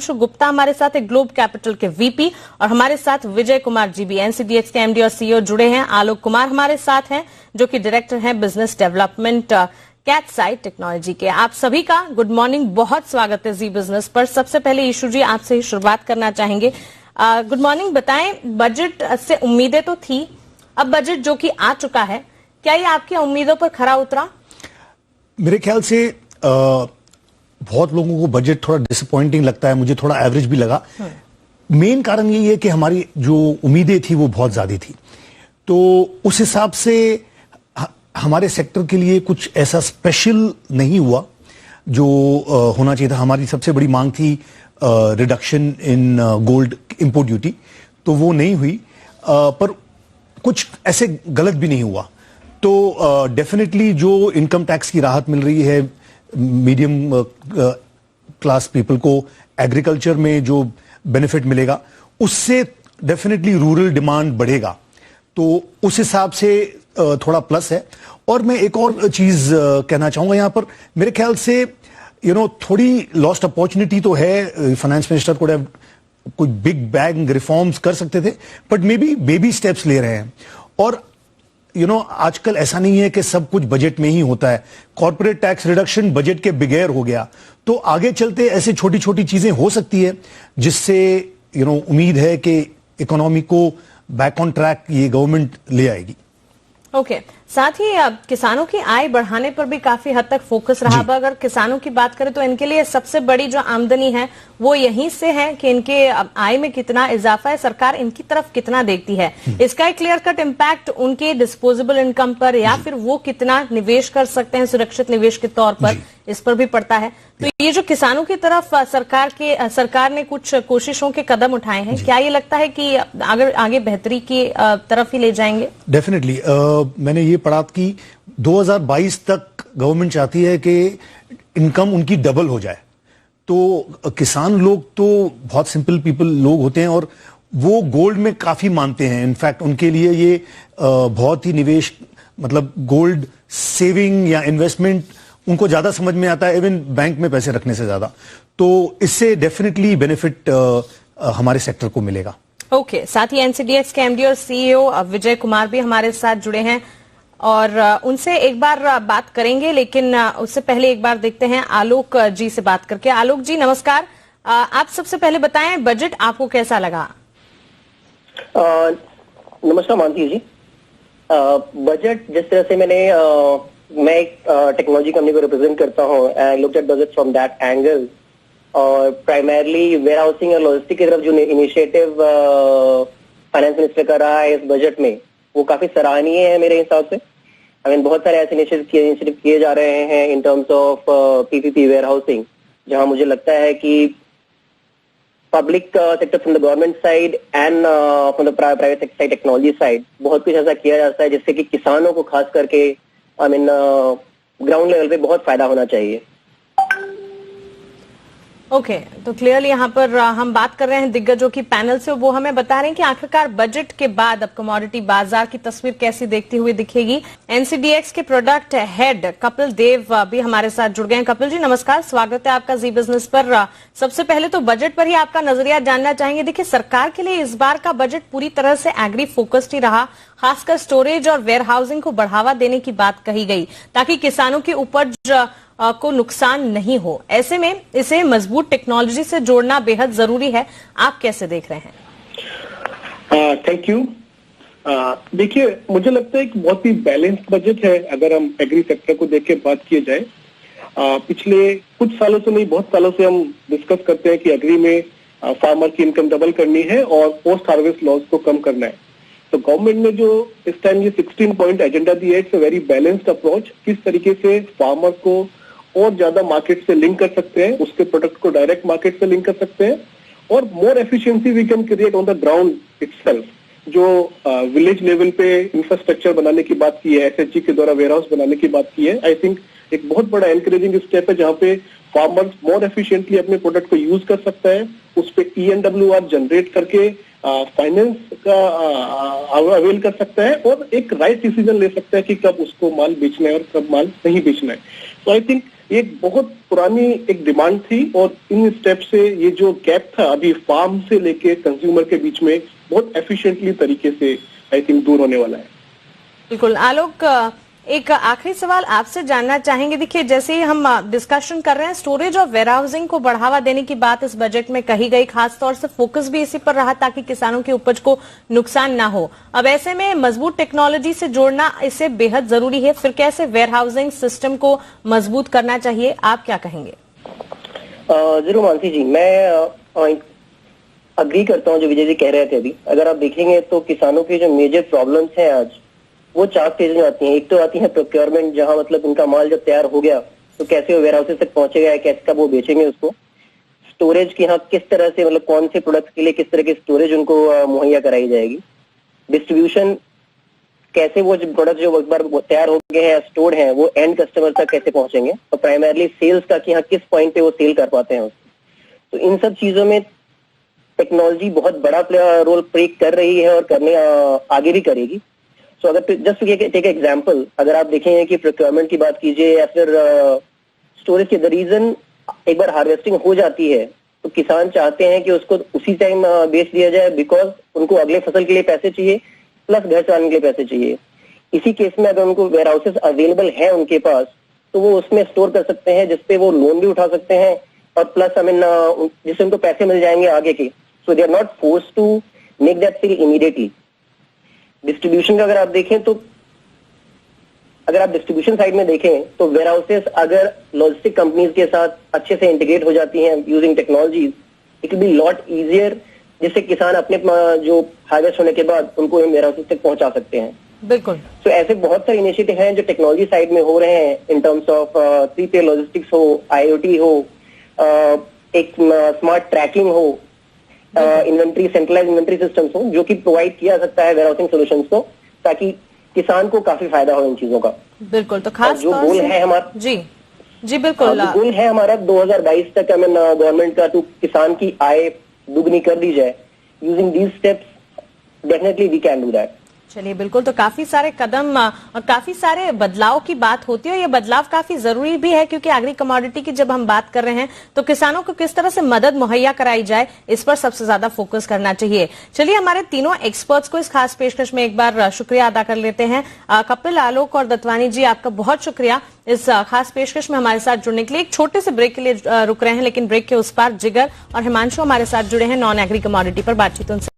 अंशु गुप्ता हमारे साथ है, ग्लोब कैपिटल के वीपी, और हमारे साथ विजय कुमार जी भी एनसीडीएक्स के एमडी और सीईओ जुड़े हैं। आलोक कुमार हमारे साथ हैं जो कि डायरेक्टर हैं बिजनेस डेवलपमेंट कैटसाइट टेक्नोलॉजी के। आप सभी का गुड मॉर्निंग, बहुत स्वागत है जी बिजनेस पर। सबसे पहले ईशू जी आपसे ही शुरुआत करना चाहेंगे। गुड मॉर्निंग, बताएं, बजट से उम्मीदें तो थी, अब बजट जो कि आ चुका है, क्या ये आपकी उम्मीदों पर खरा उतरा? मेरे ख्याल से बहुत लोगों को बजट थोड़ा डिसअपॉइंटिंग लगता है, मुझे थोड़ा एवरेज भी लगा। मेन कारण यही है कि हमारी जो उम्मीदें थी वो बहुत ज्यादा थी, तो उस हिसाब से हमारे सेक्टर के लिए कुछ ऐसा स्पेशल नहीं हुआ जो होना चाहिए था। हमारी सबसे बड़ी मांग थी reduction in gold import duty, तो वो नहीं हुई, पर कुछ ऐसे गलत भी नहीं हुआ। तो डेफिनेटली जो इनकम टैक्स की राहत मिल रही है मीडियम क्लास पीपल को, एग्रीकल्चर में जो बेनिफिट मिलेगा उससे डेफिनेटली रूरल डिमांड बढ़ेगा, तो उस हिसाब से थोड़ा प्लस है। और मैं एक और चीज कहना चाहूंगा यहां पर, मेरे ख्याल से थोड़ी लॉस्ट अपॉर्चुनिटी तो है। फाइनेंस मिनिस्टर को कोई बिग बैंग रिफॉर्म्स कर सकते थे, but may be baby steps ले रहे हैं। और आजकल ऐसा नहीं है कि सब कुछ बजट में ही होता है। कॉर्पोरेट टैक्स रिडक्शन बजट के बगैर हो गया, तो आगे चलते ऐसे छोटी छोटी चीजें हो सकती है जिससे उम्मीद है कि इकोनॉमी को बैक ऑन ट्रैक ये गवर्नमेंट ले आएगी। ओके, साथ ही किसानों की आय बढ़ाने पर भी काफी हद तक फोकस रहा। अब अगर किसानों की बात करें तो इनके लिए सबसे बड़ी जो आमदनी है वो यहीं से है कि इनके आय में कितना इजाफा है, सरकार इनकी तरफ कितना देखती है। इसका एक क्लियर कट इम्पैक्ट उनके डिस्पोजेबल इनकम पर या फिर वो कितना निवेश कर सकते हैं सुरक्षित निवेश के तौर पर, इस पर भी पड़ता है। तो ये जो किसानों की तरफ सरकार ने कुछ कोशिशों के कदम उठाए हैं, क्या ये लगता है कि अगर आगे बेहतरी की तरफ ही ले जाएंगे? डेफिनेटली मैंने ये पढ़ा कि 2022 तक गवर्नमेंट चाहती है कि इनकम उनकी डबल हो जाए। तो किसान लोग तो बहुत सिंपल पीपल लोग होते हैं और वो गोल्ड में काफी मानते हैं। इनफैक्ट उनके लिए ये बहुत ही निवेश, मतलब गोल्ड सेविंग या इन्वेस्टमेंट उनको ज्यादा समझ में आता है, इवन बैंक में पैसे रखने से ज्यादा। तो इससे डेफिनेटली बेनिफिट हमारे सेक्टर को मिलेगा। ओके, साथ ही एनसीडीएक्स के एमडी और सीईओ विजय कुमार भी हमारे साथ जुड़े हैं और उनसे एक बार बात करेंगे, लेकिन उससे पहले एक बार देखते हैं आलोक जी से बात करके। आलोक जी नमस्कार, आप सबसे पहले बताएं बजट आपको कैसा लगा? नमस्कार मानती जी। बजट जिस तरह से मैं एक टेक्नोलॉजी कंपनी को रिप्रेजेंट करता हूँ, I looked at budget from that angle, और प्राइमरली वेयर हाउसिंग और लॉजिस्टिक की तरफ जो इनिशिएटिव फाइनेंस मिनिस्टर का रहा है इस बजट में, वो काफी सराहनीय है मेरे हिसाब से। बहुत सारे ऐसे इनिशिएटिव किए जा रहे हैं in terms of PPP warehousing, जहां मुझे लगता है कि public sector from the government side and from the private side technology side बहुत कुछ ऐसा किया जाता है जिससे कि किसानों को खास करके ग्राउंड लेवल पे बहुत फायदा होना चाहिए। ओके, तो क्लियरली यहाँ पर हम बात कर रहे हैं दिग्गजों की पैनल से, वो हमें बता रहे हैं कि आखिरकार बजट के बाद अब कमोडिटी बाजार की तस्वीर कैसी देखती हुई दिखेगी। एनसीडीएक्स के प्रोडक्ट हेड कपिल देव भी हमारे साथ जुड़ गए हैं। कपिल जी नमस्कार, स्वागत है आपका जी बिजनेस पर। सबसे पहले तो बजट पर ही आपका नजरिया जानना चाहेंगे। देखिए, सरकार के लिए इस बार का बजट पूरी तरह से एग्री फोकस्ड ही रहा, खासकर स्टोरेज और वेयर हाउसिंग को बढ़ावा देने की बात कही गई ताकि किसानों की उपज को नुकसान नहीं हो। ऐसे में इसे मजबूत टेक्नोलॉजी से जोड़ना बेहद जरूरी है, आप कैसे देख रहे हैं? Thank you. देखिए, मुझे लगता है कि बहुत ही बैलेंस्ड बजट है अगर हम एग्री सेक्टर को देख के बात किए जाए। पिछले कुछ सालों से नहीं, बहुत सालों से हम डिस्कस करते हैं कि एग्री में फार्मर की इनकम डबल करनी है और पोस्ट हार्वेस्ट लॉस को कम करना है। तो गवर्नमेंट ने जो इस टाइम ये 16 पॉइंट एजेंडा दिया है, it's a very balanced approach. किस तरीके से फार्मर को और ज्यादा मार्केट से लिंक कर सकते हैं, उसके प्रोडक्ट को डायरेक्ट मार्केट से लिंक कर सकते हैं, और more efficiency we can create on the ground itself. जो विलेज लेवल पे इंफ्रास्ट्रक्चर बनाने की बात की है, एसएचजी के द्वारा वेयर हाउस बनाने की बात की है, आई थिंक एक बहुत बड़ा एनकरेजिंग स्टेप है जहां पे फार्मर्स मोर एफिशिएंटली अपने प्रोडक्ट को यूज कर सकता है, उस पे ENWR जनरेट करके फाइनेंस का अवेल कर सकता है और एक राइट डिसीजन ले सकता है कि कब उसको माल बेचना है और कब माल नहीं बेचना है। तो आई थिंक एक बहुत पुरानी एक डिमांड थी और इन स्टेप से ये जो गैप था अभी फार्म से लेके कंज्यूमर के बीच में बहुत एफिशिएंटली तरीके से आई थिंक दूर होने वाला है। बिल्कुल। आलोक, एक आखिरी सवाल आपसे जानना चाहेंगे। देखिए, जैसे ही हम डिस्कशन कर रहे हैं, स्टोरेज और वेयरहाउसिंग को बढ़ावा देने की बात इस बजट में कही गई, खासतौर से फोकस भी इसी पर रहा ताकि किसानों की उपज को नुकसान ना हो। अब ऐसे में मजबूत टेक्नोलॉजी से जोड़ना इसे बेहद जरूरी है। फिर कैसे वेयरहाउसिंग सिस्टम को मजबूत करना चाहिए, आप क्या कहेंगे? जरूर मानसी जी, मैं अग्री करता हूँ जो विजय जी कह रहे थे अभी। अगर आप देखेंगे तो किसानों के जो मेजर प्रॉब्लम्स हैं आज, वो 4 स्टेज में आती हैं। एक तो आती है प्रोक्योरमेंट, जहां मतलब उनका माल जब तैयार हो गया तो कैसे वो वेयरहाउसेस तक पहुंचेगा, कैसे कब वो बेचेंगे उसको। स्टोरेज की, हाँ, किस तरह से मतलब कौन से प्रोडक्ट्स के लिए किस तरह की स्टोरेज उनको मुहैया कराई जाएगी। डिस्ट्रीब्यूशन, कैसे वो प्रोडक्ट जो एक बार तैयार हो गए हैं, स्टोर्ड हैं, वो एंड कस्टमर तक कैसे पहुंचेंगे। और प्राइमरली सेल्स का, कि हाँ किस पॉइंट पे वो सेल कर पाते हैं उसको। तो इन सब चीजों में टेक्नोलॉजी बहुत बड़ा रोल प्ले कर रही है और करने आगे भी करेगी। सो अगर जस्ट टेक एग्जांपल, अगर आप देखेंगे कि प्रोक्योरमेंट की बात कीजिए या फिर स्टोरेज के, द रीजन एक बार हार्वेस्टिंग हो जाती है तो किसान चाहते हैं कि उसको उसी टाइम बेच दिया जाए, बिकॉज उनको अगले फसल के लिए पैसे चाहिए, प्लस घर चलाने के लिए पैसे चाहिए। इसी केस में अगर उनको वेयर हाउसेस अवेलेबल है उनके पास, तो वो उसमें स्टोर कर सकते हैं, जिसपे वो लोन भी उठा सकते हैं और प्लस जिससे उनको पैसे मिल जाएंगे आगे के। So they are not force to make that sale immediately. Distribution का अगर आप देखें तो, अगर आप डिस्ट्रीब्यूशन साइड में देखें तो वेयर हाउसेस अगर लॉजिस्टिक कंपनीज के साथ अच्छे से इंटीग्रेट हो जाती हैं using technologies, it will be lot easier, जिससे किसान अपने जो हार्वेस्ट होने के बाद उनको वेयर हाउसेस तक पहुंचा सकते हैं। बिल्कुल। तो ऐसे बहुत सारे इनिशिएटिव हैं जो टेक्नोलॉजी साइड में हो रहे हैं, in terms of 3PL logistics हो, IoT हो, एक स्मार्ट ट्रैकिंग हो, इन्वेंट्री, सेंट्रलाइज इन्वेंट्री सिस्टम्स हो, जो कि प्रोवाइड किया जा सकता है वेयरहाउसिंग सॉल्यूशंस को, ताकि किसान को काफी फायदा हो इन चीजों का। बिल्कुल। तो खास जो गोल है हमारा, जी बिल्कुल, गोल है हमारा 2022 तक गवर्नमेंट का, तो किसान की आय दुगनी कर दी जाए। Using these steps definitely we can do that. चलिए, बिल्कुल। तो काफी सारे कदम और काफी सारे बदलाव की बात होती है, और ये बदलाव काफी जरूरी भी है, क्योंकि एग्री कमोडिटी की जब हम बात कर रहे हैं तो किसानों को किस तरह से मदद मुहैया कराई जाए, इस पर सबसे ज्यादा फोकस करना चाहिए। चलिए, हमारे तीनों एक्सपर्ट्स को इस खास पेशकश में एक बार शुक्रिया अदा कर लेते हैं। कपिल, आलोक और दत्वानी जी, आपका बहुत शुक्रिया इस खास पेशकश में हमारे साथ जुड़ने के लिए। एक छोटे से ब्रेक के लिए रुक रहे हैं, लेकिन ब्रेक के उस पार जिगर और हिमांशु हमारे साथ जुड़े हैं नॉन एग्री कमोडिटी पर बातचीत उनसे